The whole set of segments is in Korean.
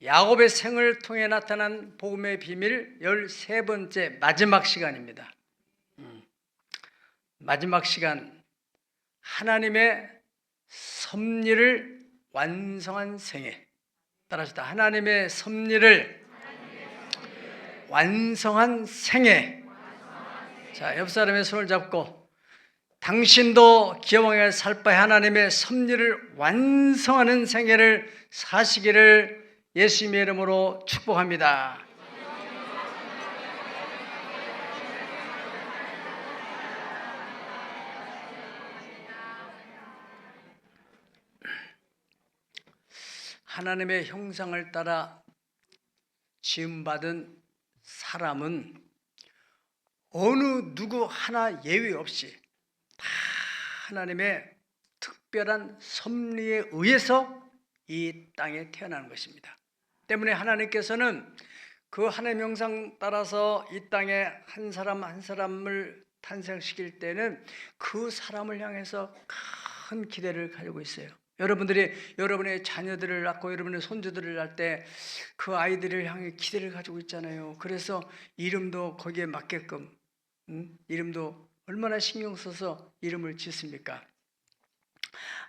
야곱의 생을 통해 나타난 복음의 비밀 13번째 마지막 시간입니다. 마지막 시간, 하나님의 섭리를 완성한 생애. 따라서 하나님의 섭리를 완성한 생애. 자, 옆 사람의 손을 잡고 당신도 기왕에 살 바에 하나님의 섭리를 완성하는 생애를 사시기를 예수님의 이름으로 축복합니다. 하나님의 형상을 따라 지음받은 사람은 어느 누구 하나 예외 없이 다 하나님의 특별한 섭리에 의해서 이 땅에 태어나는 것입니다. 때문에 하나님께서는 그 하나님의 형상 따라서 이 땅에 한 사람 한 사람을 탄생시킬 때는 그 사람을 향해서 큰 기대를 가지고 있어요. 여러분들이 여러분의 자녀들을 낳고 여러분의 손주들을 낳을 때 그 아이들을 향해 기대를 가지고 있잖아요. 그래서 이름도 거기에 맞게끔 이름도 얼마나 신경 써서 이름을 짓습니까?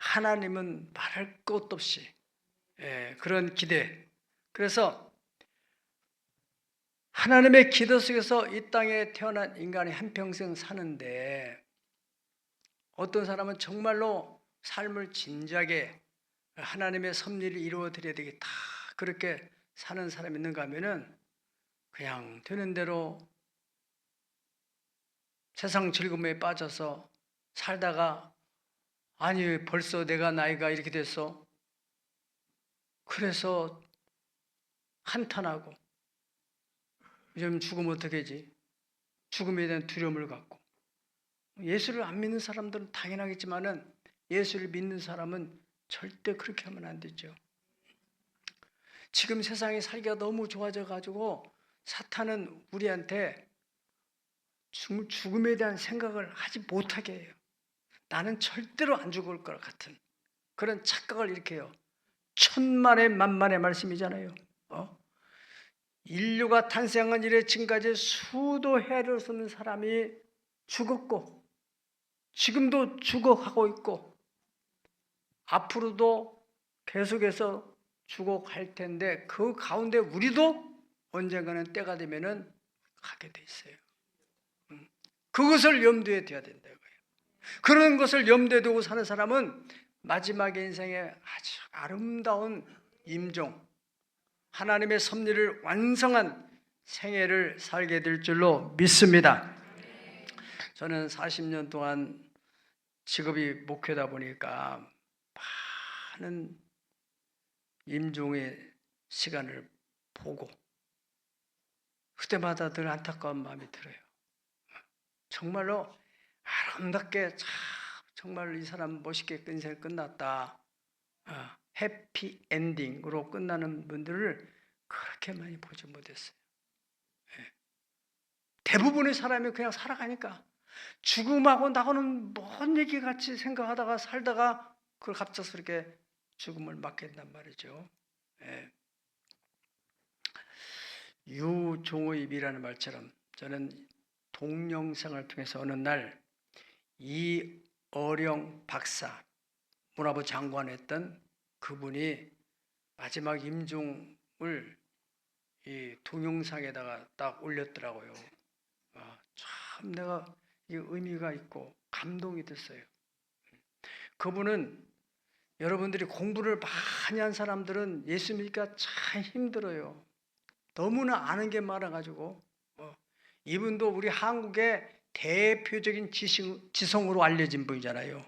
하나님은 말할 것도 없이 그런 기대. 그래서 하나님의 기도 속에서 이 땅에 태어난 인간이 한평생 사는데 어떤 사람은 정말로 삶을 진지하게 하나님의 섭리를 이루어 드려야 되겠다 그렇게 사는 사람이 있는가 하면은 그냥 되는 대로 세상 즐거움에 빠져서 살다가 아니 벌써 내가 나이가 이렇게 됐어. 그래서 한탄하고 요즘 죽으면 어떻게 하지? 죽음에 대한 두려움을 갖고 예수를 안 믿는 사람들은 당연하겠지만은 예수를 믿는 사람은 절대 그렇게 하면 안 되죠. 지금 세상이 살기가 너무 좋아져 가지고 사탄은 우리한테 죽음에 대한 생각을 하지 못하게 해요. 나는 절대로 안 죽을 것 같은 그런 착각을 일으켜요. 천만의 만만의 말씀이잖아요. 인류가 탄생한 이래 지금까지 수도 헤아릴 수 없는 사람이 죽었고 지금도 죽어가고 있고 앞으로도 계속해서 죽어갈 텐데 그 가운데 우리도 언젠가는 때가 되면은 가게 돼 있어요. 그것을 염두에 둬야 된다고요. 그런 것을 염두에 두고 사는 사람은 마지막의 인생에 아주 아름다운 임종, 하나님의 섭리를 완성한 생애를 살게 될 줄로 믿습니다. 저는 40년 동안 직업이 목회다 보니까 많은 임종의 시간을 보고 그때마다 늘 안타까운 마음이 들어요. 정말로 아름답게 정말 이 사람 멋있게 인생이 끝났다. 해피 엔딩으로 끝나는 분들을 그렇게 많이 보지 못했어요. 대부분의 사람이 그냥 살아가니까 죽음하고 나하고는 먼 얘기 같이 생각하다가 살다가 그걸 갑작스럽게 죽음을 맞게 된단 말이죠. 유종의미라는 말처럼 저는 동영상을 통해서 어느 날 이어령 박사, 문화부 장관 했던 그분이 마지막 임종을 이 동영상에다가 딱 올렸더라고요. 참 내가 이 의미가 있고 감동이 됐어요. 그분은 여러분들이 공부를 많이 한 사람들은 예수 믿기가 참 힘들어요. 너무나 아는 게 많아가지고 이분도 우리 한국의 대표적인 지성으로 알려진 분이잖아요.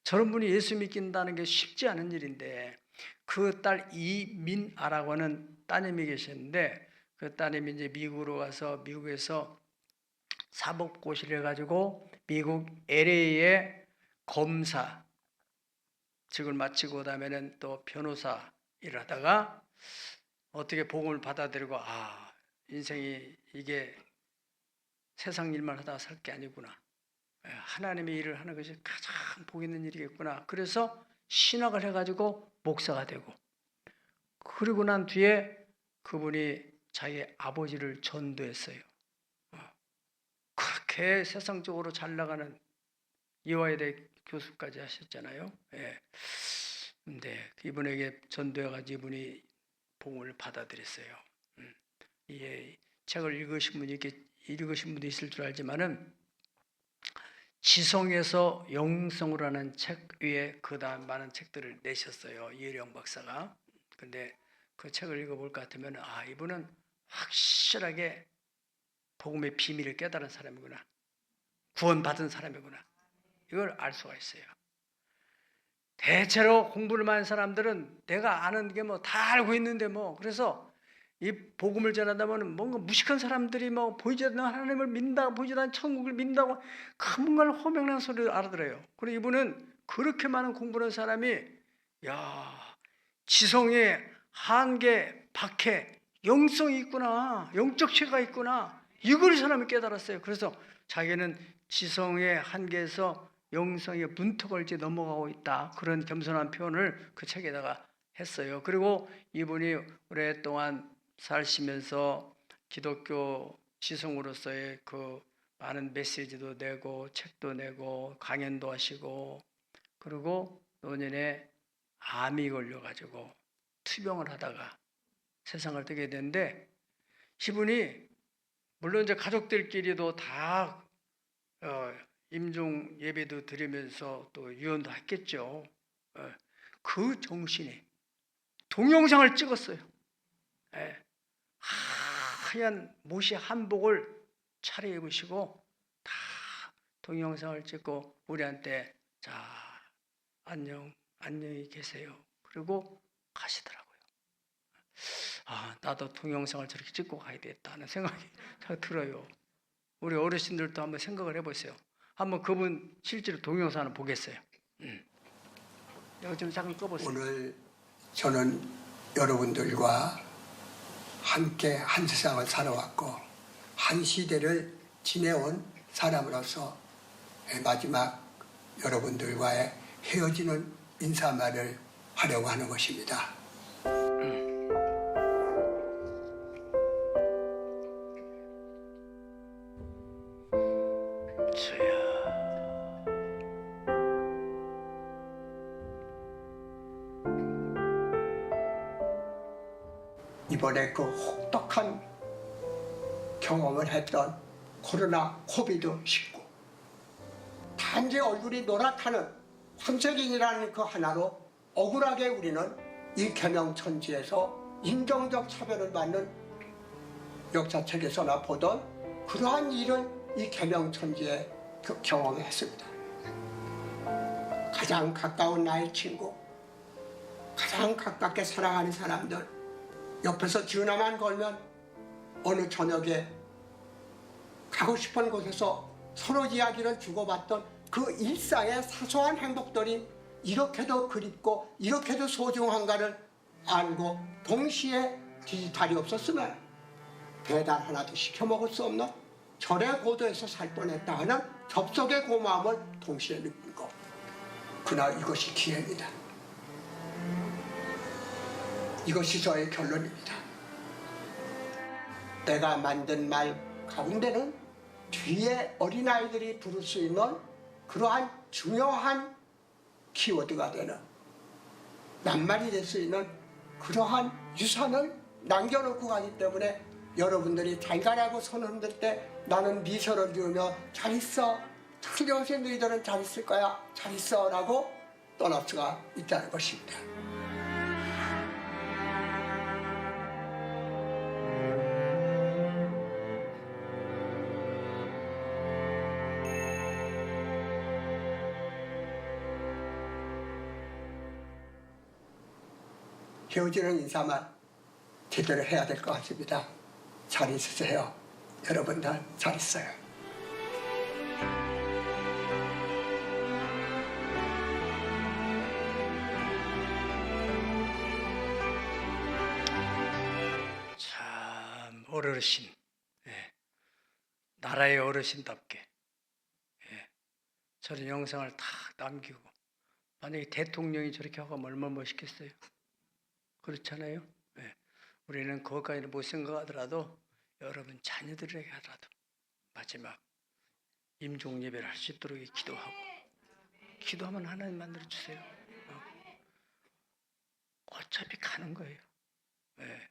저런 분이 예수 믿긴다는 게 쉽지 않은 일인데 그 딸 이민아라고 하는 따님이 계셨는데 그 따님이 이제 미국으로 가서 미국에서 사법고시를 해가지고 미국 LA의 검사 직을 마치고 그다음에는 또 변호사 일을 하다가 어떻게 복음을 받아들이고 인생이 이게 세상 일만 하다가 살 게 아니구나. 하나님의 일을 하는 것이 가장 복 있는 일이겠구나. 그래서 신학을 해가지고 목사가 되고 그리고 난 뒤에 그분이 자기 아버지를 전도했어요. 그렇게 세상적으로 잘 나가는 이화여대 교수까지 하셨잖아요. 예. 근데 이분에게 전도해가지고 이분이 복음을 받아들였어요. 이 책을 읽으신 분도 있을 줄 알지만은 지성에서 영성으로 하는 책 위에 그다음 많은 책들을 내셨어요. 이혜령 박사가. 근데 그 책을 읽어볼 것 같으면 이분은 확실하게 복음의 비밀을 깨달은 사람이구나. 구원받은 사람이구나. 이걸 알 수가 있어요. 대체로 공부를 많은 사람들은 내가 아는 게 뭐 다 알고 있는데 그래서 이 복음을 전한다면 뭔가 무식한 사람들이 보이지 않는 하나님을 믿는다고 보이지 않는 천국을 믿는다고 뭔가를 호명하는 소리를 알아들어요. 그리고 이분은 그렇게 많은 공부를 한 사람이 지성의 한계, 박해, 영성이 있구나, 영적 체가 있구나, 이걸 사람이 깨달았어요. 그래서 자기는 지성의 한계에서 영성의 문턱을 이제 넘어가고 있다, 그런 겸손한 표현을 그 책에다가 했어요. 그리고 이분이 오랫동안 사시면서 기독교 지성으로서의 그 많은 메시지도 내고 책도 내고 강연도 하시고, 그리고 노년에 암이 걸려가지고 투병을 하다가 세상을 뜨게 됐는데, 이분이 물론 이제 가족들끼리도 다 임종 예배도 드리면서 또 유언도 했겠죠. 그 정신이 동영상을 찍었어요. 하얀 모시 한복을 차려입으시고 다 동영상을 찍고 우리한테 안녕히 계세요. 그리고 가시더라고요. 나도 동영상을 저렇게 찍고 가야 되겠다는 생각이 들어요. 우리 어르신들도 한번 생각을 해보세요. 한번 그분 실제로 동영상을 보겠어요. 여기 좀 잠깐 꺼보세요. 오늘 저는 여러분들과 함께 한 세상을 살아왔고 한 시대를 지내온 사람으로서 마지막 여러분들과의 헤어지는 인사말을 하려고 하는 것입니다. 이번에 그 혹독한 경험을 했던 코로나 코비드19, 단지 얼굴이 노랗다는 황색인이라는 그 하나로 억울하게 우리는 이 계명천지에서 인종적 차별을 받는 역사책에서나 보던 그러한 일을 이 계명천지에 경험했습니다. 가장 가까운 나의 친구, 가장 가깝게 사랑하는 사람들 옆에서 전화만 걸면 어느 저녁에 가고 싶은 곳에서 서로 이야기를 주고받던 그 일상의 사소한 행복들이 이렇게도 그립고 이렇게도 소중한가를 알고 동시에 디지털이 없었으면 배달 하나도 시켜 먹을 수 없는 절의 고도에서 살 뻔했다 하는 접속의 고마움을 동시에 느끼고, 그날 이것이 기회입니다. 이것이 저의 결론입니다. 내가 만든 말 가운데는 뒤에 어린아이들이 부를 수 있는 그러한 중요한 키워드가 되는, 낱말이 될 수 있는 그러한 유산을 남겨놓고 가기 때문에 여러분들이 잘 가라고 손을 흔들 때 나는 미소를 지으며 잘 있어, 청정신 너희들은 잘 있을 거야, 잘 있어 라고 떠날 수가 있다는 것입니다. 헤어지는 인사만 제대로 해야 될 것 같습니다. 잘 있으세요. 여러분들 잘 있어요. 참 어르신, 나라의 어르신답게 저런 영상을 다 남기고, 만약에 대통령이 저렇게 하고 하면 얼마나 멋있겠어요. 그렇잖아요. 예. 우리는 그것까지는 못 생각하더라도 여러분 자녀들에게 하더라도 마지막 임종 예배를 할 수 있도록 기도하고, 기도하면 하나님 만들어 주세요. 어차피 가는 거예요. 예.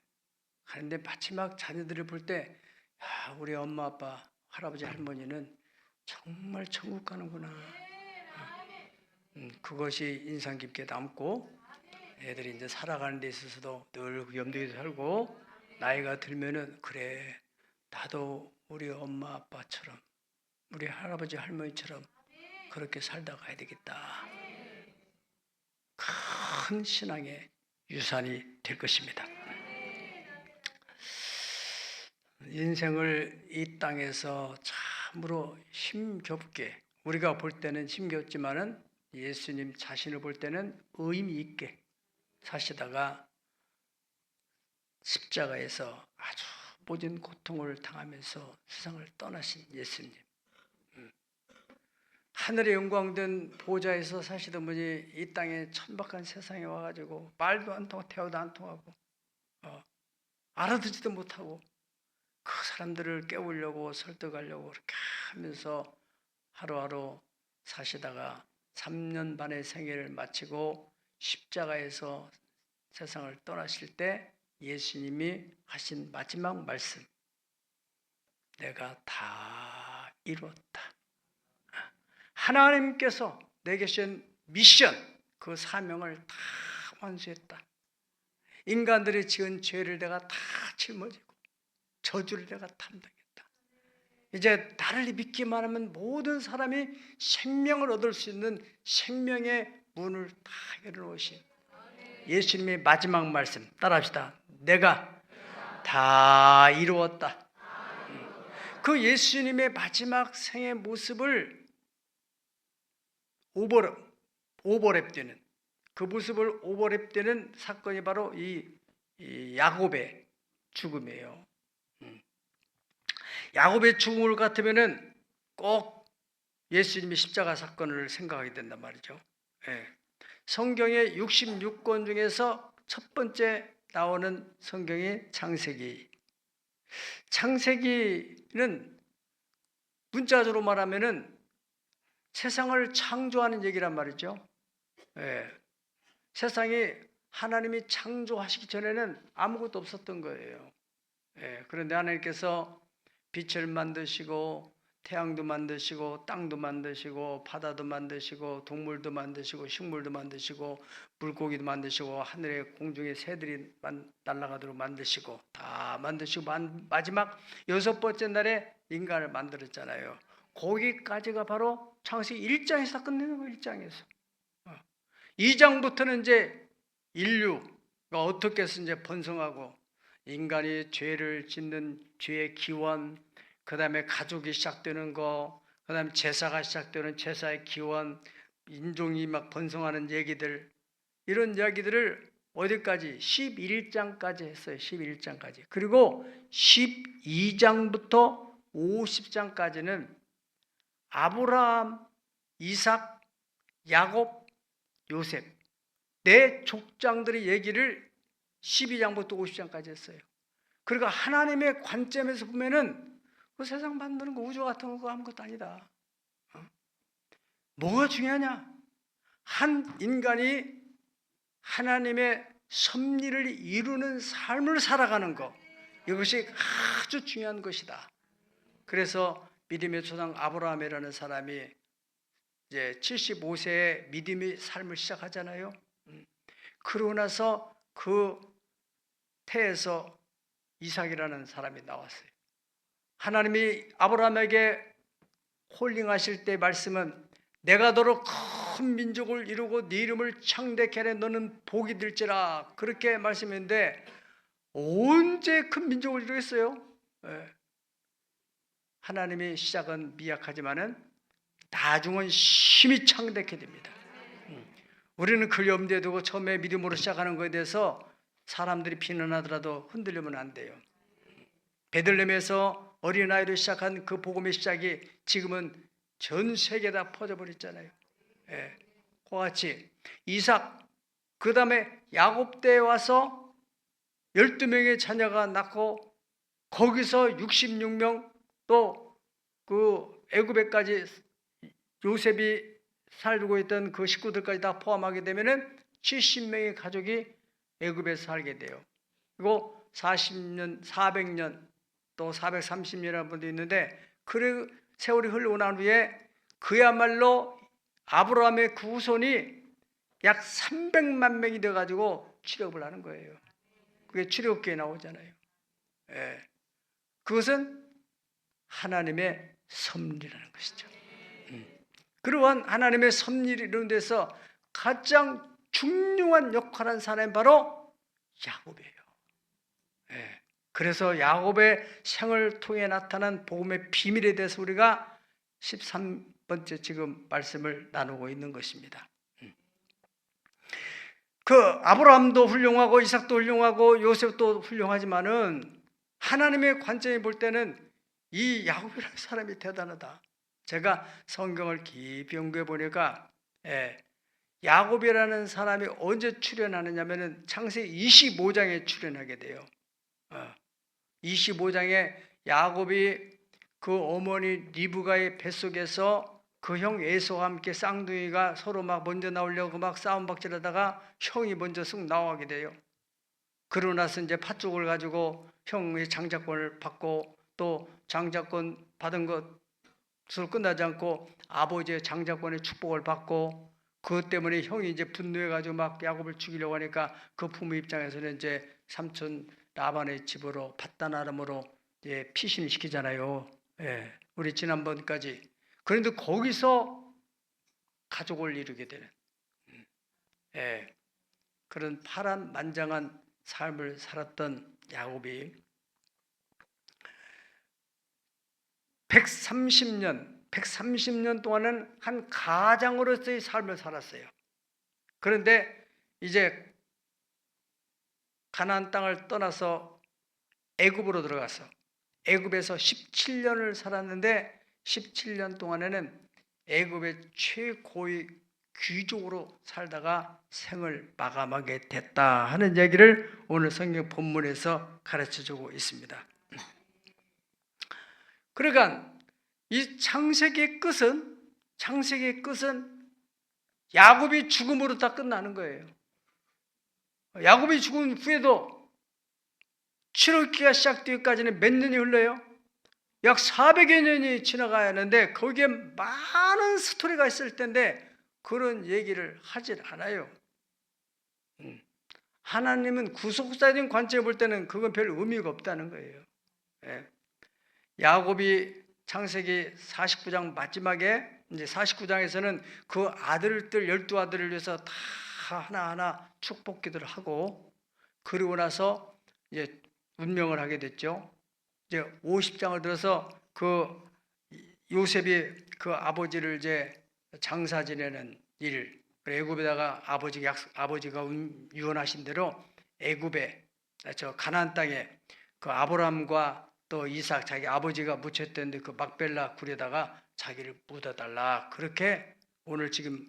가는데 마지막 자녀들을 볼 때, 야, 우리 엄마 아빠 할아버지 할머니는 정말 천국 가는구나. 그것이 인상 깊게 남고, 애들이 이제 살아가는 데 있어서도 늘 염두에 살고, 나이가 들면은 그래, 나도 우리 엄마 아빠처럼, 우리 할아버지 할머니처럼 그렇게 살다 가야 되겠다. 큰 신앙의 유산이 될 것입니다. 인생을 이 땅에서 참으로 힘겹게, 우리가 볼 때는 힘겹지만은 예수님 자신을 볼 때는 의미 있게 사시다가 십자가에서 아주 모든 고통을 당하면서 세상을 떠나신 예수님, 하늘의 영광된 보좌에서 사시던 분이 이 땅에 천박한 세상에 와가지고 말도 안 통하고 대화도 안 통하고 알아듣지도 못하고 그 사람들을 깨우려고 설득하려고 그렇게 하면서 하루하루 사시다가 3년 반의 생애를 마치고 십자가에서 세상을 떠나실 때 예수님이 하신 마지막 말씀, 내가 다 이루었다. 하나님께서 내게 주신 미션, 그 사명을 다 완수했다. 인간들이 지은 죄를 내가 다 짊어지고 저주를 내가 담당했다. 이제 나를 믿기만 하면 모든 사람이 생명을 얻을 수 있는 생명의 문을 다 열어놓으신 예수님의 마지막 말씀 따라합시다. 내가 다 이루었다. 그 예수님의 마지막 생의 모습을 오버랩되는, 그 모습을 오버랩되는 사건이 바로 이 야곱의 죽음이에요. 야곱의 죽음을 같으면은 꼭 예수님의 십자가 사건을 생각하게 된단 말이죠. 예. 성경의 66권 중에서 첫 번째 나오는 성경이 창세기. 창세기는 문자적으로 말하면은 세상을 창조하는 얘기란 말이죠. 예. 세상이 하나님이 창조하시기 전에는 아무것도 없었던 거예요. 예. 그런데 하나님께서 빛을 만드시고 태양도 만드시고 땅도 만드시고 바다도 만드시고 동물도 만드시고 식물도 만드시고 물고기도 만드시고 하늘의 공중의 새들이 날아가도록 만드시고 다 만드시고 마지막 6번째 날에 인간을 만들었잖아요. 거기까지가 바로 창세기 1장에서 끝내는 거예요. 1장에서. 2장부터는 이제 인류가 어떻게 해서 이제 번성하고 인간이 죄를 짓는 죄의 기원, 그 다음에 가족이 시작되는 거, 그 다음에 제사가 시작되는 제사의 기원, 인종이 막 번성하는 얘기들, 이런 이야기들을 어디까지? 11장까지 했어요. 11장까지. 그리고 12장부터 50장까지는 아브라함, 이삭, 야곱, 요셉 네 족장들의 얘기를 12장부터 50장까지 했어요. 그러니까 하나님의 관점에서 보면은 그 세상 만드는 거, 우주 같은 거 아무것도 아니다. 뭐가 중요하냐? 한 인간이 하나님의 섭리를 이루는 삶을 살아가는 것, 이것이 아주 중요한 것이다. 그래서 믿음의 조상 아브라함이라는 사람이 이제 75세에 믿음의 삶을 시작하잖아요. 그러고 나서 그 태에서 이삭이라는 사람이 나왔어요. 하나님이 아브라함에게 콜링하실 때 말씀은 내가 너로 큰 민족을 이루고 네 이름을 창대케 하려 너는 복이 될지라, 그렇게 말씀했는데 언제 큰 민족을 이루겠어요? 하나님의 시작은 미약하지만은 나중은 심히 창대케 됩니다. 우리는 그걸 염두에 두고 처음에 믿음으로 시작하는 것에 대해서 사람들이 비난하더라도 흔들리면 안 돼요. 베들레헴에서 어린아이로 시작한 그 복음의 시작이 지금은 전 세계에 다 퍼져버렸잖아요. 그와 같이 이삭, 그 다음에 야곱 때에 와서 12명의 자녀가 낳고 거기서 66명 또 그 애굽에까지 요셉이 살고 있던 그 식구들까지 다 포함하게 되면은 70명의 가족이 애굽에서 살게 돼요. 그리고 40년, 400년 또 430년이라는 분도 있는데 그 세월이 흘러고 난 후에 그야말로 아브라함의 그 후손이 약 300만 명이 돼가지고 출애굽을 하는 거예요. 그게 출애굽기에 나오잖아요. 예. 그것은 하나님의 섭리라는 것이죠. 그러한 하나님의 섭리를 이루는 데서 가장 중요한 역할을 한 사람이 바로 야곱이에요. 예. 그래서 야곱의 생을 통해 나타난 복음의 비밀에 대해서 우리가 13번째 지금 말씀을 나누고 있는 것입니다. 그 아브라함도 훌륭하고 이삭도 훌륭하고 요셉도 훌륭하지만은 하나님의 관점에 볼 때는 이 야곱이라는 사람이 대단하다. 제가 성경을 깊이 연구해 보니까 야곱이라는 사람이 언제 출현하느냐면은 창세기 25장에 출현하게 돼요. 25장에 야곱이 그 어머니 리브가의 뱃속에서 그 형 에서와 함께 쌍둥이가 서로 막 먼저 나오려고 막 싸움박질하다가 형이 먼저 쑥 나오게 돼요. 그러고 나서 이제 팥죽을 가지고 형의 장자권을 받고 또 장자권 받은 것으로 끝나지 않고 아버지의 장자권의 축복을 받고 그것 때문에 형이 이제 분노해가지고 막 야곱을 죽이려고 하니까 그 부모 입장에서는 이제 삼촌 라반의 집으로 밧단 아람으로 이제 피신시키잖아요. 예, 우리 지난번까지. 그런데 거기서 가족을 이루게 되는 그런 파란만장한 삶을 살았던 야곱이 130년 동안은 한 가장으로서의 삶을 살았어요. 그런데 이제 가나안 땅을 떠나서 애굽으로 들어가서 애굽에서 17년을 살았는데 17년 동안에는 애굽의 최고의 귀족으로 살다가 생을 마감하게 됐다 하는 얘기를 오늘 성경 본문에서 가르쳐주고 있습니다. 그러니까 이 창세기의 끝은 야곱이 죽음으로 다 끝나는 거예요. 야곱이 죽은 후에도 출애굽기가 시작되기까지는 몇 년이 흘러요? 약 400여 년이 지나가야 하는데 거기에 많은 스토리가 있을 텐데 그런 얘기를 하질 않아요. 하나님은 구속사적인 관점에 볼 때는 그건 별 의미가 없다는 거예요. 야곱이 창세기 49장 마지막에 이제 49장에서는 그 아들들 12아들을 위해서 다 하나하나 축복 기도를 하고 그리고 나서 이제 운명을 하게 됐죠. 이제 50장을 들어서 그 요셉이 그 아버지를 이제 장사 지내는 일, 애굽에다가 아버지가 유언하신 대로 애굽에 저 가나안 땅에 그 아브라함과 또 이삭 자기 아버지가 묻혔던 그 막벨라 굴에다가 자기를 묻어달라. 그렇게 오늘 지금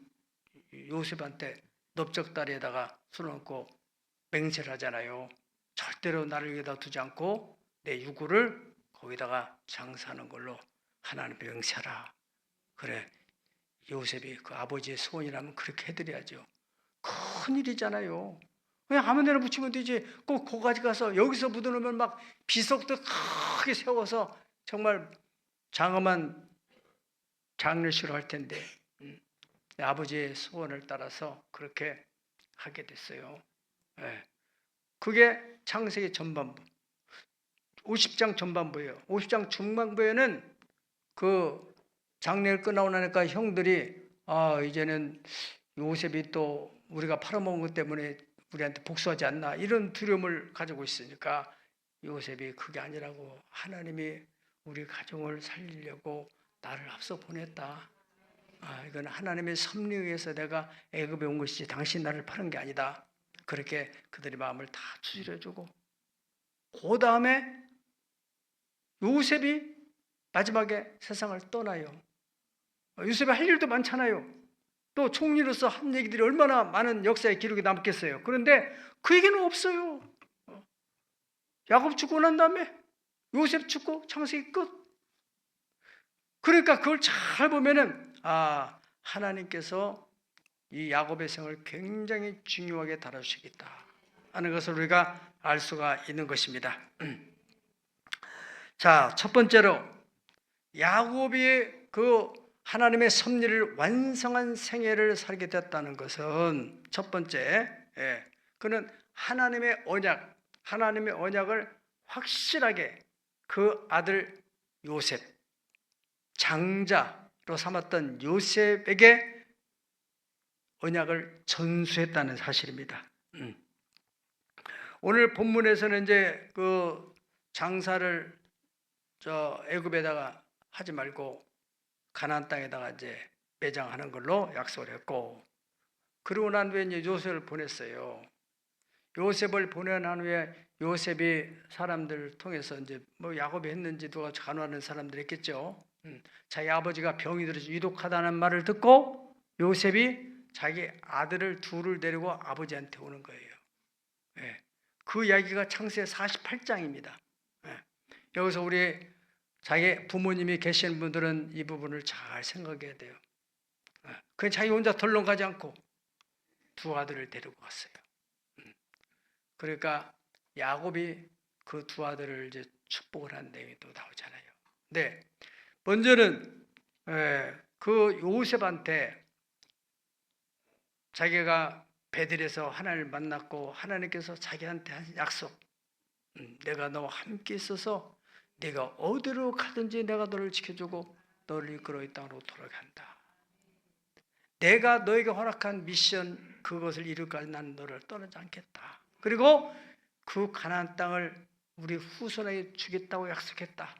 요셉한테 넓적다리에다가 손얹고 맹세를 하잖아요. 절대로 나를 여기다 두지 않고 내 유구를 거기다가 장사하는 걸로 하나님 맹세하라. 그래, 요셉이 그 아버지의 소원이라면 그렇게 해드려야죠. 큰일이잖아요. 그냥 아무 데나 붙이면 되지. 꼭 거기까지 가서 여기서 묻어놓으면 막 비석도 크게 세워서 정말 장엄한 장례식을 할 텐데 아버지의 소원을 따라서 그렇게 하게 됐어요. 그게 창세기 전반부 50장 전반부예요. 50장 중반부에는 그 장례를 끝나고 나니까 형들이 이제는 요셉이 또 우리가 팔아먹은 것 때문에 우리한테 복수하지 않나 이런 두려움을 가지고 있으니까 요셉이 그게 아니라고 하나님이 우리 가정을 살리려고 나를 앞서 보냈다. 이건 하나님의 섭리에 의해서 내가 애굽에 온 것이지 당신 나를 파는 게 아니다. 그렇게 그들의 마음을 다 추스려주고 그 다음에 요셉이 마지막에 세상을 떠나요. 요셉이 할 일도 많잖아요. 또 총리로서 한 얘기들이 얼마나 많은 역사의 기록이 남겠어요. 그런데 그 얘기는 없어요. 야곱 죽고 난 다음에 요셉 죽고 창세기 끝. 그러니까 그걸 잘 보면은 하나님께서 이 야곱의 생을 굉장히 중요하게 다루시겠다 하는 것을 우리가 알 수가 있는 것입니다. 자, 첫 번째로 야곱이 그 하나님의 섭리를 완성한 생애를 살게 됐다는 것은 첫 번째, 그는 하나님의 언약을 확실하게 그 아들 요셉, 장자로 삼았던 요셉에게 언약을 전수했다는 사실입니다. 오늘 본문에서는 이제 그 장사를 애굽에다가 하지 말고 가나안 땅에다가 이제 매장하는 걸로 약속을 했고, 그러고 난 후에 이제 요셉을 보냈어요. 요셉을 보내난 후에 요셉이 사람들 통해서 이제 뭐 야곱이 했는지 누가 간호하는 사람들이 있겠죠. 자기 아버지가 병이 들어서 위독하다는 말을 듣고 요셉이 자기 아들을 둘을 데리고 아버지한테 오는 거예요. 그 이야기가 창세기 48장입니다. 여기서 우리 자기 부모님이 계시는 분들은 이 부분을 잘 생각해야 돼요. 그냥 자기 혼자 덜렁 가지 않고 두 아들을 데리고 갔어요. 그러니까 야곱이 그 두 아들을 이제 축복을 한 내용이 또 나오잖아요. 네, 먼저는 그 요셉한테 자기가 베들에서 하나님을 만났고 하나님께서 자기한테 한 약속, 내가 너와 함께 있어서 네가 어디로 가든지 내가 너를 지켜주고 너를 이끌어 이 땅으로 돌아간다. 내가 너에게 허락한 미션 그것을 이룰까지 나는 너를 떠나지 않겠다. 그리고 그 가나안 땅을 우리 후손에게 주겠다고 약속했다.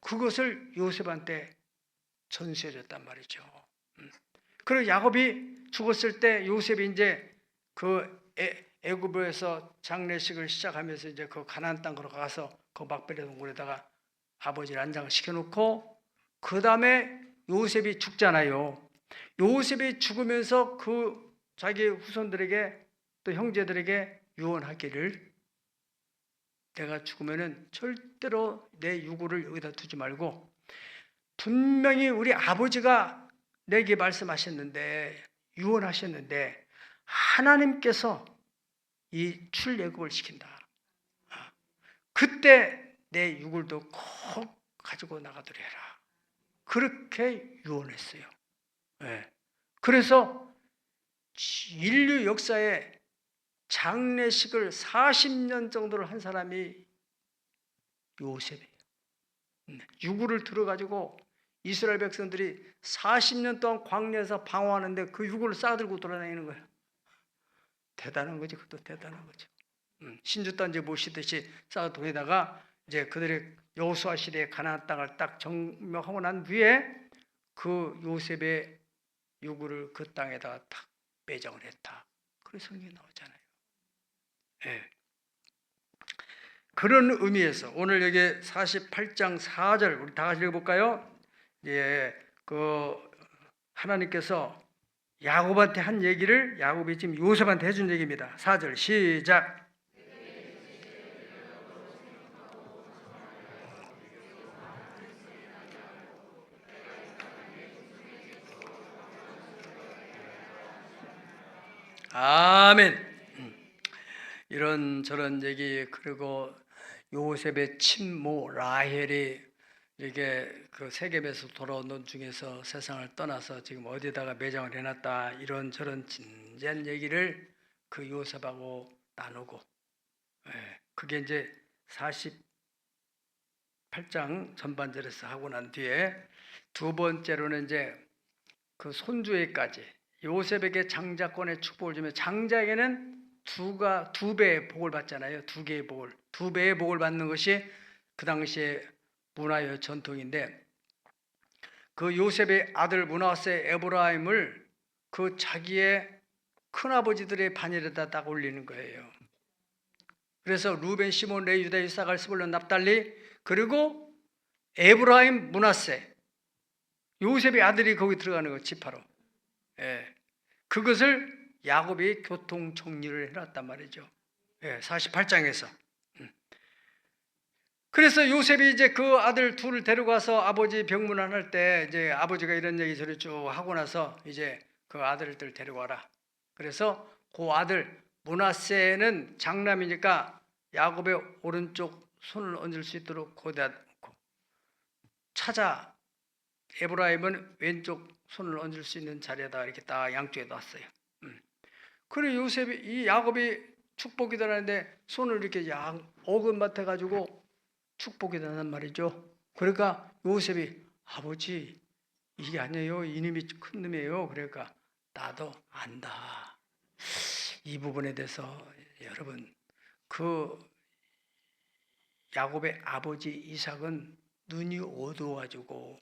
그것을 요셉한테 전수해 줬단 말이죠. 그리고 야곱이 죽었을 때 요셉이 이제 그 애굽에서 장례식을 시작하면서 이제 그 가나안 땅으로 가서 그 막벨의 동굴에다가 아버지를 안장을 시켜놓고 그 다음에 요셉이 죽잖아요. 요셉이 죽으면서 그 자기 후손들에게 또 형제들에게 유언하기를, 내가 죽으면은 절대로 내 유골을 여기다 두지 말고 분명히 우리 아버지가 내게 말씀하셨는데 유언하셨는데 하나님께서 이 출애굽을 시킨다. 그때 내 유골도 꼭 가지고 나가도록 해라. 그렇게 유언했어요. 그래서 인류 역사에 장례식을 40년 정도를 한 사람이 요셉이에요. 유골을 들어가지고 이스라엘 백성들이 40년 동안 광야에서 방황하는데 그 유골을 싸들고 돌아다니는 거예요. 대단한 거지, 그것도 대단한 거죠. 신주단지 모시듯이 싸 동에다가 이제 그들의 여호수아 시대의 가나안 땅을 딱 정명하고 난 뒤에 그 요셉의 유골을 그 땅에다가 딱 매장을 했다. 그런 성경이 나오잖아요. 그런 의미에서 오늘 여기 48장 4절 우리 다 같이 읽어볼까요? 그 하나님께서 야곱한테 한 얘기를 야곱이 지금 요셉한테 해준 얘기입니다. 4절 시작. 아멘. 이런저런 얘기, 그리고 요셉의 친모 라헬이 이게 그 세겜에서 돌아오는 중에서 세상을 떠나서 지금 어디다가 매장을 해놨다, 이런저런 진지한 얘기를 그 요셉하고 나누고, 그게 이제 48장 전반절에서 하고 난 뒤에 두 번째로는 이제 그 손주에까지 요셉에게 장자권의 축복을 주며, 장자에게는 두 배의 복을 받잖아요. 두 개의 복을, 두 배의 복을 받는 것이 그 당시에 문화의 전통인데, 그 요셉의 아들 므낫세 에브라임을 그 자기의 큰아버지들의 반열에다 딱 올리는 거예요. 그래서 루벤, 시몬, 레위, 유다, 이사갈, 스불론, 납달리, 그리고 에브라임, 므낫세, 요셉의 아들이 거기 들어가는 거, 지파로. 그것을 야곱이 교통 정리를 해놨단 말이죠. 48장에서. 그래서 요셉이 이제 그 아들 둘을 데리고 와서 아버지 병문안 할 때 이제 아버지가 이런 얘기 저리 쭉 하고 나서 이제 그 아들들 데리고 와라. 그래서 그 아들 므낫세는 장남이니까 야곱의 오른쪽 손을 얹을 수 있도록 거기다 놓고, 찾아 에브라임은 왼쪽 손을 얹을 수 있는 자리에다 이렇게 딱 양쪽에 놨어요. 그리고 요셉이 이 야곱이 축복이 되는데 손을 이렇게 어긋맞해 가지고 축복이 되는 말이죠. 그러니까 요셉이 아버지 이게 아니에요. 이놈이 큰 놈이에요. 그러니까 나도 안다. 이 부분에 대해서 여러분, 그 야곱의 아버지 이삭은 눈이 어두워가지고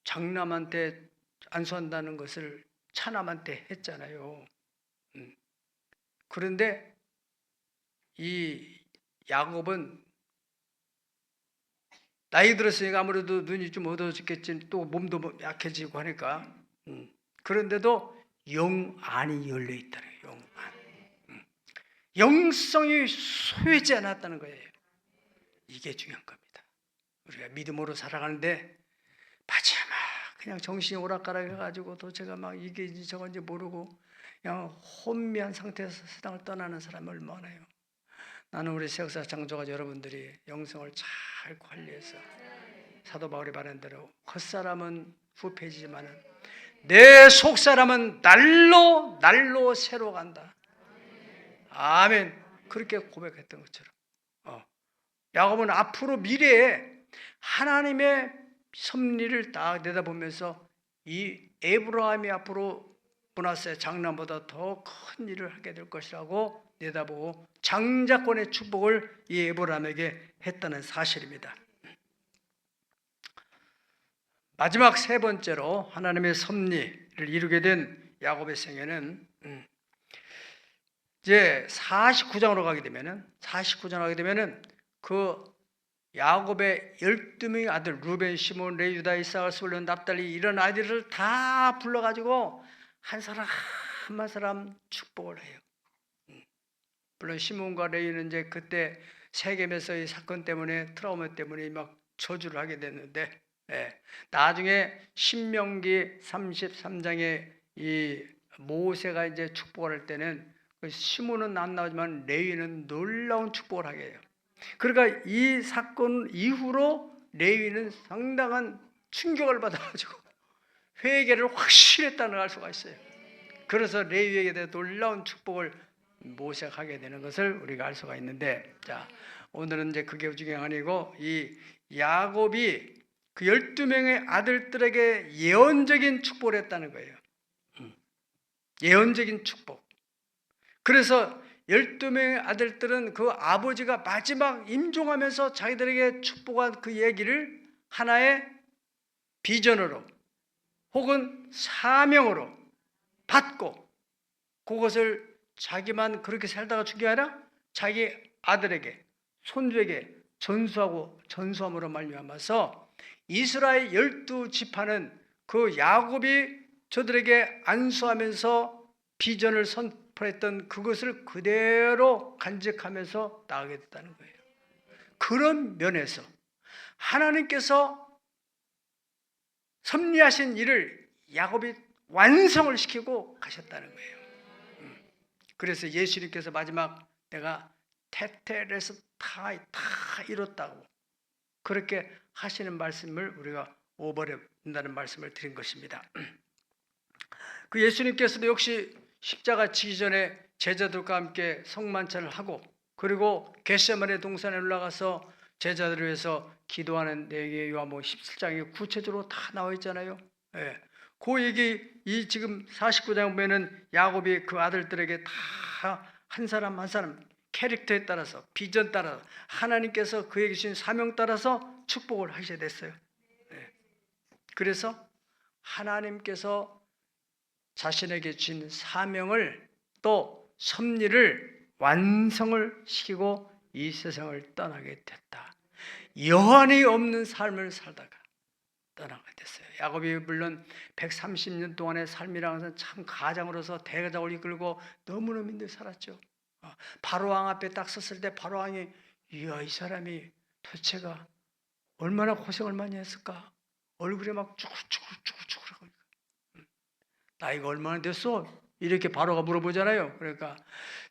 장남한테 안수한다는 것을 차남한테 했잖아요. 그런데 이 야곱은 나이 들었으니까 아무래도 눈이 좀 어두워졌겠지, 또 몸도 약해지고 하니까. 그런데도 영안이 열려 있다는 거예요. 영안. 영성이 소외지 않았다는 거예요. 이게 중요한 겁니다. 우리가 믿음으로 살아가는데 마지막 그냥 정신이 오락가락해가지고 도대체가 막 이게인지 저건지 모르고 그냥 혼미한 상태에서 세상을 떠나는 사람이 얼마나 많아요. 나는 우리 세역사 장조가 여러분들이 영성을 잘 관리해서 사도 바울이 말한 대로 겉사람은 부패지만은 내 속사람은 날로 새로 간다. 아멘. 그렇게 고백했던 것처럼 야곱은 앞으로 미래에 하나님의 섭리를 딱 내다보면서 이 에브라임이 앞으로 므낫세 장남보다 더 큰 일을 하게 될 것이라고 내다보고 장자권의 축복을 이 에브라임에게 했다는 사실입니다. 마지막 세 번째로 하나님의 섭리를 이루게 된 야곱의 생애는 이제 49장으로 가게 되면은 그 야곱의 12명의 아들 루벤, 시몬, 레위, 유다, 이사갈, 스불론, 납달리 이런 아이들을 다 불러가지고 한 사람 한 사람 축복을 해요. 물론 시몬과 레위는 이제 그때 세겜에서의 사건 때문에 트라우마 때문에 막 저주를 하게 됐는데, 나중에 신명기 33장에 이 모세가 이제 축복을 할 때는 시몬은 안 나오지만 레위는 놀라운 축복을 하게 해요. 그러니까 이 사건 이후로 레위는 상당한 충격을 받아가지고 회개를 확실히 했다는 걸 알 수가 있어요. 그래서 레위에게 대해 놀라운 축복을 모세가 하게 되는 것을 우리가 알 수가 있는데, 자, 오늘은 이제 그게 중요한 아니고 이 야곱이 그 12명의 아들들에게 예언적인 축복을 했다는 거예요. 예언적인 축복. 그래서 12명의 아들들은 그 아버지가 마지막 임종하면서 자기들에게 축복한 그 얘기를 하나의 비전으로 혹은 사명으로 받고 그것을 자기만 그렇게 살다가 죽게 아니라 자기 아들에게 손주에게 전수함으로 말미암아서 이스라엘 12지파는 그 야곱이 저들에게 안수하면서 비전을 선포했던 그것을 그대로 간직하면서 나가게 됐다는 거예요. 그런 면에서 하나님께서 섭리하신 일을 야곱이 완성을 시키고 가셨다는 거예요. 그래서 예수님께서 마지막 내가 테텔에서 다 이뤘다고 그렇게 하시는 말씀을 우리가 오버랩한다는 말씀을 드린 것입니다. 그 예수님께서도 역시 십자가 지기 전에 제자들과 함께 성만찬을 하고 그리고 겟세마네 동산에 올라가서 제자들을 위해서 기도하는 내용이 요한복음 17장에 구체적으로 다 나와 있잖아요. 그 얘기 이 지금 49장 보면은 야곱이 그 아들들에게 다 한 사람 한 사람 캐릭터에 따라서 비전 따라서 하나님께서 그에게 주신 사명 따라서 축복을 하셔야 됐어요. 그래서 하나님께서 자신에게 주신 사명을 또 섭리를 완성을 시키고 이 세상을 떠나게 됐다. 여한이 없는 삶을 살다가 떠나게 됐어요. 야곱이 물론 130년 동안의 삶이라는 것은 참 가장으로서 대가족을 이끌고 너무너무 힘들게 살았죠. 바로왕 앞에 딱 섰을 때 바로왕이 이야, 이 사람이 도대체가 얼마나 고생을 많이 했을까? 얼굴에 막 쭈글쭈글쭈글쭈글. 나이가 얼마나 됐어? 이렇게 바로가 물어보잖아요. 그러니까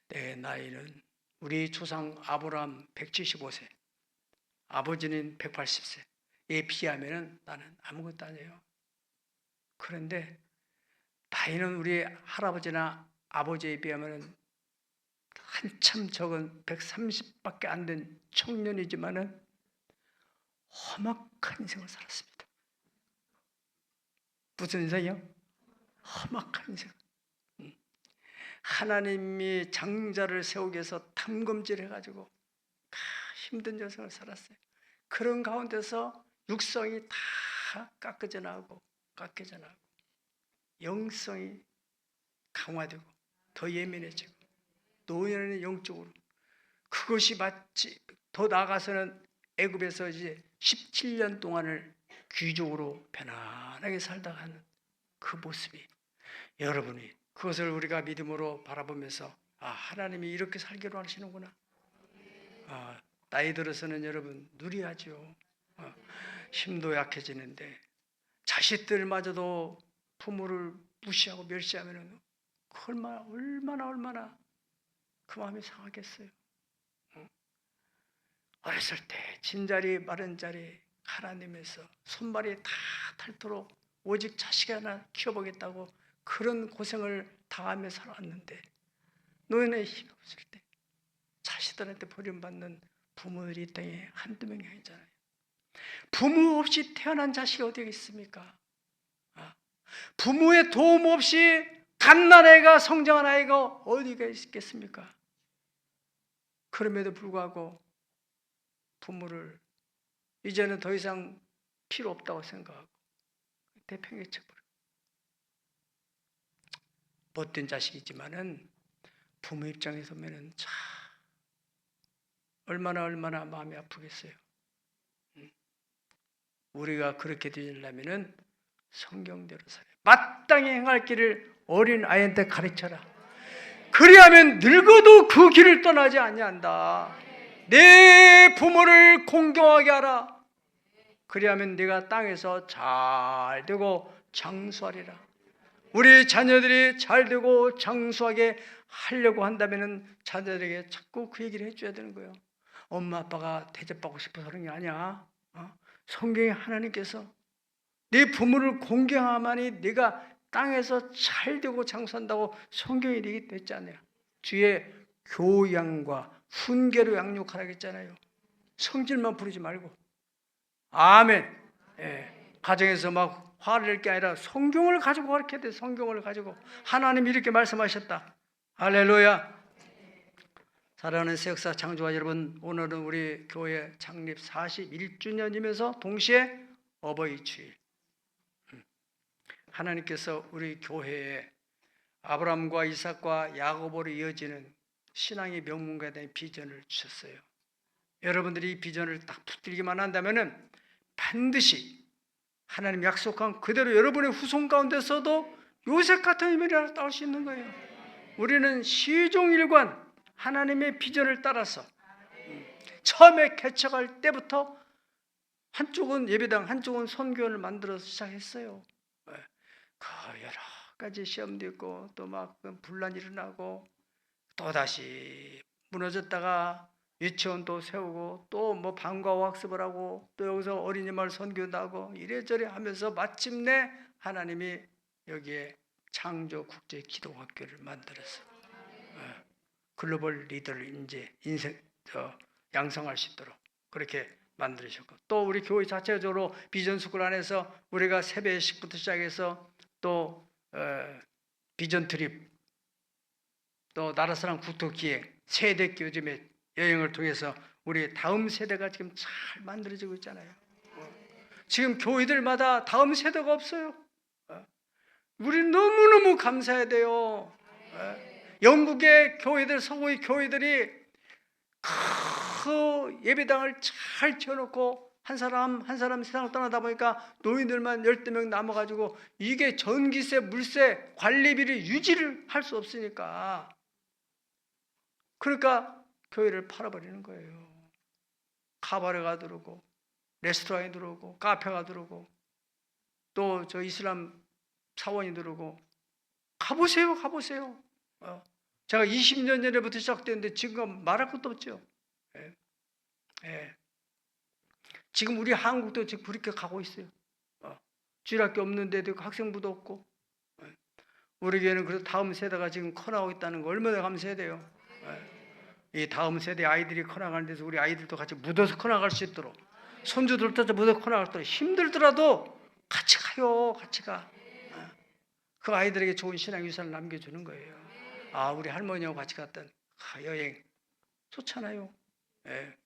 내 나이는 우리 조상 아브라함 175세, 아버지는 180세. 에 비하면 나는 아무것도 아니에요. 그런데 나이는 우리 할아버지나 아버지에 비하면 한참 적은 130밖에 안 된 청년이지만은 험악한 인생을 살았습니다. 무슨 인생이요? 험악한 인생. 하나님이 장자를 세우기 위해서 탐검질 해가지고 힘든 여생을 살았어요. 그런 가운데서 육성이 다 깎여져 나오고 영성이 강화되고 더 예민해지고 노년은 영적으로 그것이 마치 더 나아가서는 애굽에서 이제 17년 동안을 귀족으로 편안하게 살다가 하는 그 모습이, 여러분이 그것을 우리가 믿음으로 바라보면서 하나님이 이렇게 살기로 하시는구나. 나이 들어서는 여러분 누리하죠. 힘도 약해지는데 자식들마저도 부모를 무시하고 멸시하면 얼마나 그 마음이 상하겠어요. 어렸을 때 진자리 마른 자리 하나님에서 손발이 다 닳도록 오직 자식 하나 키워보겠다고 그런 고생을 당하며 살아왔는데 노인의 힘이 없을 때 자식들한테 버림받는 부모들이 이 땅에 한두 명이 아니잖아요. 부모 없이 태어난 자식이 어디 있습니까? 부모의 도움 없이 갓난 아이가 성장한 아이가 어디가 있겠습니까? 그럼에도 불구하고 부모를 이제는 더 이상 필요 없다고 생각하고 대팽개쳐버려요. 못된 자식이지만은 부모 입장에서 보면은 참 얼마나 마음이 아프겠어요. 우리가 그렇게 되려면은 성경대로 살아요. 마땅히 행할 길을 어린 아이한테 가르쳐라. 그리하면 늙어도 그 길을 떠나지 아니한다. 내 부모를 공경하게 하라. 그리하면 네가 땅에서 잘 되고 장수하리라. 우리 자녀들이 잘 되고 장수하게 하려고 한다면 자녀들에게 자꾸 그 얘기를 해줘야 되는 거예요. 엄마 아빠가 대접받고 싶어서 그런 게 아니야. 성경에 하나님께서 네 부모를 공경하만이 네가 땅에서 잘 되고 장수한다고 성경에 얘기했잖아요. 뒤에 교양과 훈계로 양육하라고 했잖아요. 성질만 부리지 말고. 아멘. 가정에서 막 화를 낼 게 아니라 성경을 가지고 가르쳐야 돼. 성경을 가지고 하나님이 이렇게 말씀하셨다. 할렐루야. 사랑하는 새역사 창조자 여러분, 오늘은 우리 교회 창립 41주년이면서 동시에 어버이 주일. 하나님께서 우리 교회에 아브라함과 이삭과 야고보로 이어지는 신앙의 명문가에 대한 비전을 주셨어요. 여러분들이 이 비전을 딱 붙들기만 한다면 반드시 하나님 약속한 그대로 여러분의 후손 가운데서도 요셉 같은 인물이 나올 수 있는 거예요. 우리는 시종일관 하나님의 비전을 따라서 처음에 개척할 때부터 한쪽은 예배당, 한쪽은 선교원을 만들어서 시작했어요. 그 여러 가지 시험도 있고 또 막 분란이 일어나고 또 다시 무너졌다가 유치원도 세우고 또 뭐 방과후 학습을 하고 또 여기서 어린이마을 선교도 하고 이래저래 하면서 마침내 하나님이 여기에 창조 국제 기독학교를 만들었어요. 글로벌 리더를 이제 양성할 수 있도록 그렇게 만들으셨고, 또 우리 교회 자체적으로 비전 스쿨 안에서 우리가 새벽 예식부터 시작해서 또 비전 트립, 또 나라사랑 국토기획, 세대 교점의 여행을 통해서 우리 다음 세대가 지금 잘 만들어지고 있잖아요. 지금 교회들마다 다음 세대가 없어요. 우리 너무너무 감사해야 돼요. 영국의 교회들, 서구의 교회들이 그 예배당을 잘 지어놓고 한 사람 세상을 떠나다 보니까 노인들만 12명 남아가지고 이게 전기세, 물세, 관리비를 유지를 할 수 없으니까 그러니까 교회를 팔아버리는 거예요. 카바레가 들어오고 레스토랑이 들어오고 카페가 들어오고 또 저 이슬람 사원이 들어오고 가보세요. 제가 20년 전에부터 시작됐는데 지금 말할 것도 없죠. 예. 예. 지금 우리 한국도 지금 그렇게 가고 있어요. 주일학교 없는 데도 학생부도 없고. 우리 교회는 그래서 다음 세대가 지금 커나가고 있다는 거 얼마나 감사해야 돼요. 이 다음 세대 아이들이 커나가는 데서 우리 아이들도 같이 묻어서 커나갈 수 있도록, 손주들도 묻어서 커나갈 수 있도록, 힘들더라도 같이 가요. 같이 가. 그 아이들에게 좋은 신앙 유산을 남겨주는 거예요. 우리 할머니하고 같이 갔던 여행 좋잖아요. 예.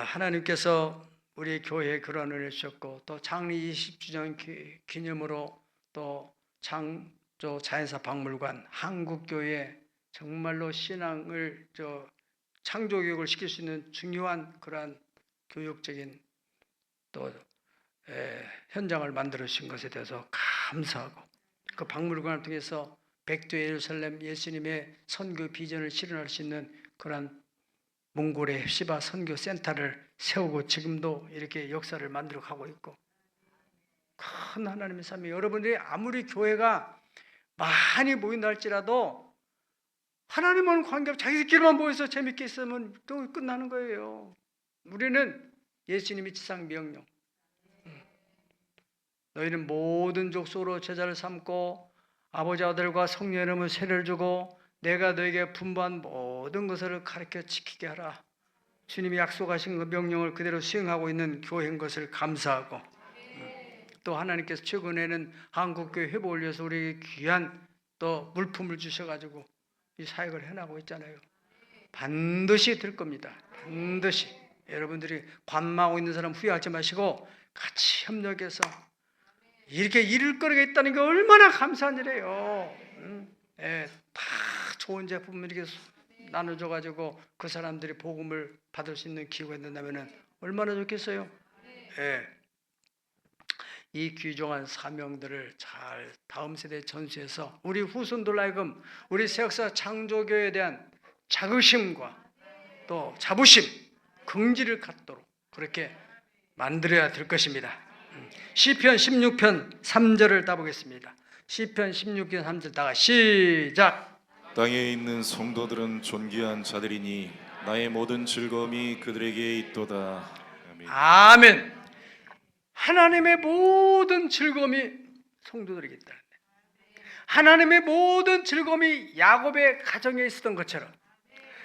하나님께서 우리 교회에 그런 은혜를 주셨고, 또 창리 20주년 기념으로 또 자연사 박물관, 한국교회 정말로 신앙을 창조교육을 시킬 수 있는 중요한 그러한 교육적인 또 현장을 만들어 주신 것에 대해서 감사하고, 그 박물관을 통해서 백두 예루살렘 예수님의 선교 비전을 실현할 수 있는 그러한 몽골의 시바 선교 센터를 세우고 지금도 이렇게 역사를 만들어 가고 있고, 큰 하나님의 삶이, 여러분들이 아무리 교회가 많이 모인다 할지라도 하나님은 관계없이 자기들끼리만 모여서 재밌게 있으면 또 끝나는 거예요. 우리는 예수님이 지상 명령, 너희는 모든 족속으로 제자를 삼고 아버지 아들과 성령의 이름으로 세례를 주고 내가 너에게 분부한 모든 것을 가르쳐 지키게 하라. 주님이 약속하신 그 명령을 그대로 수행하고 있는 교회인 것을 감사하고, 또 하나님께서 최근에는 한국교회 회복을 위해서 우리에게 귀한 또 물품을 주셔가지고 이 사역을 해나가고 있잖아요. 반드시 될 겁니다. 반드시. 여러분들이 관망하고 있는 사람 후회하지 마시고 같이 협력해서 이렇게 이룰 거리가 있다는 게 얼마나 감사한 일이에요. 다 좋은 제품을 이렇게 나눠줘가지고 그 사람들이 복음을 받을 수 있는 기회가 된다면 얼마나 좋겠어요. 이 귀중한 사명들을 잘 다음 세대에 전수해서 우리 후손들 하여금 우리 새역사 창조교회에 대한 자긍심과 또 자부심, 긍지를 갖도록 그렇게 만들어야 될 것입니다. 시편 16편 3절을 따보겠습니다. 시편 16편 3절 다가 시작. 땅에 있는 성도들은 존귀한 자들이니 나의 모든 즐거움이 그들에게 있도다. 아멘. 아멘. 하나님의 모든 즐거움이 성도들에게 있다. 하나님의 모든 즐거움이 야곱의 가정에 있었던 것처럼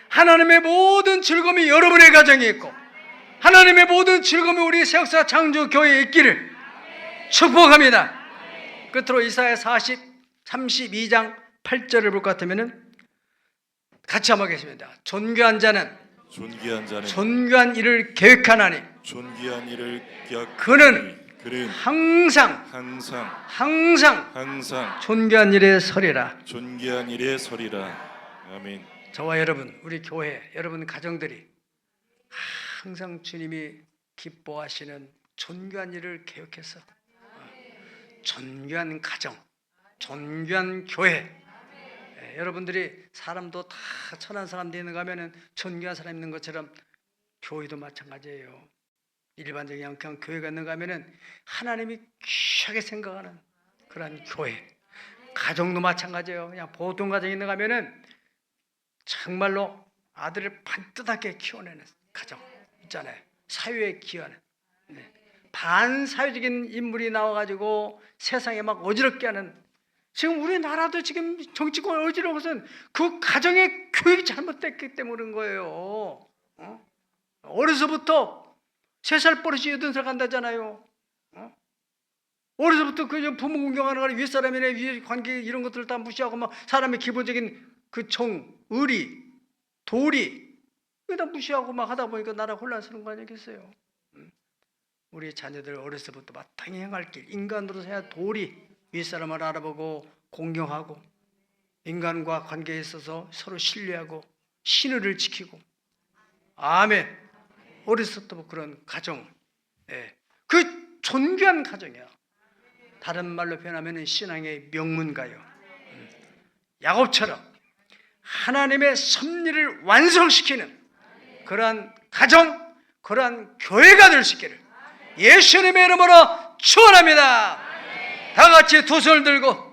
하나님의 모든 즐거움이 여러분의 가정에 있고 하나님의 모든 즐거움이 우리 새역사 창조교회에 있기를 축복합니다. 끝으로 이사야 32장 8절을 볼 것 같으면 같이 한번 하겠습니다. 존귀한 자는 존귀한 일을 계획하나니 존귀한 일을 그는 항상 존귀한 일에 서리라. 존귀한 일에 서리라. 아멘. 저와 여러분, 우리 교회, 여러분 가정들이 항상 주님이 기뻐하시는 존귀한 일을 계획해서 존귀한 가정, 존귀한 교회. 여러분들이 사람도 다 천한 사람들이 있는가 하면은 존귀한 사람 있는 것처럼 교회도 마찬가지예요. 일반적인 그냥 교회가 있는가 하면은 하나님이 귀하게 생각하는 그런 교회. 가정도 마찬가지예요. 그냥 보통 가정이 있는가 하면은 정말로 아들을 반듯하게 키워내는 가정 있잖아요. 사회에 기여하는. 반사회적인 인물이 나와가지고 세상에 막 어지럽게 하는. 지금 우리나라도 지금 정치권 어지러운 것은 그 가정의 교육이 잘못됐기 때문에 그런 거예요. 어려서부터 3살 버릇이 8살 간다잖아요. 어려서부터 그 부모 공경하는 거는 윗사람이나 위 관계 이런 것들을 다 무시하고 막 사람의 기본적인 그 정, 의리, 도리 이거 다 무시하고 막 하다 보니까 나라 혼란스러운 거 아니겠어요? 우리 자녀들 어려서부터 마땅히 행할 길, 인간으로서 해야 도리, 윗사람을 알아보고 공경하고 인간과 관계에 있어서 서로 신뢰하고 신의를 지키고. 아멘. 어려서부터 그런 가정, 그 존귀한 가정이야. 다른 말로 표현하면 신앙의 명문가요. 야곱처럼 하나님의 섭리를 완성시키는 그러한 가정, 그러한 교회가 될 수 있기를 예수님의 이름으로 축원합니다. 다 같이 두 손을 들고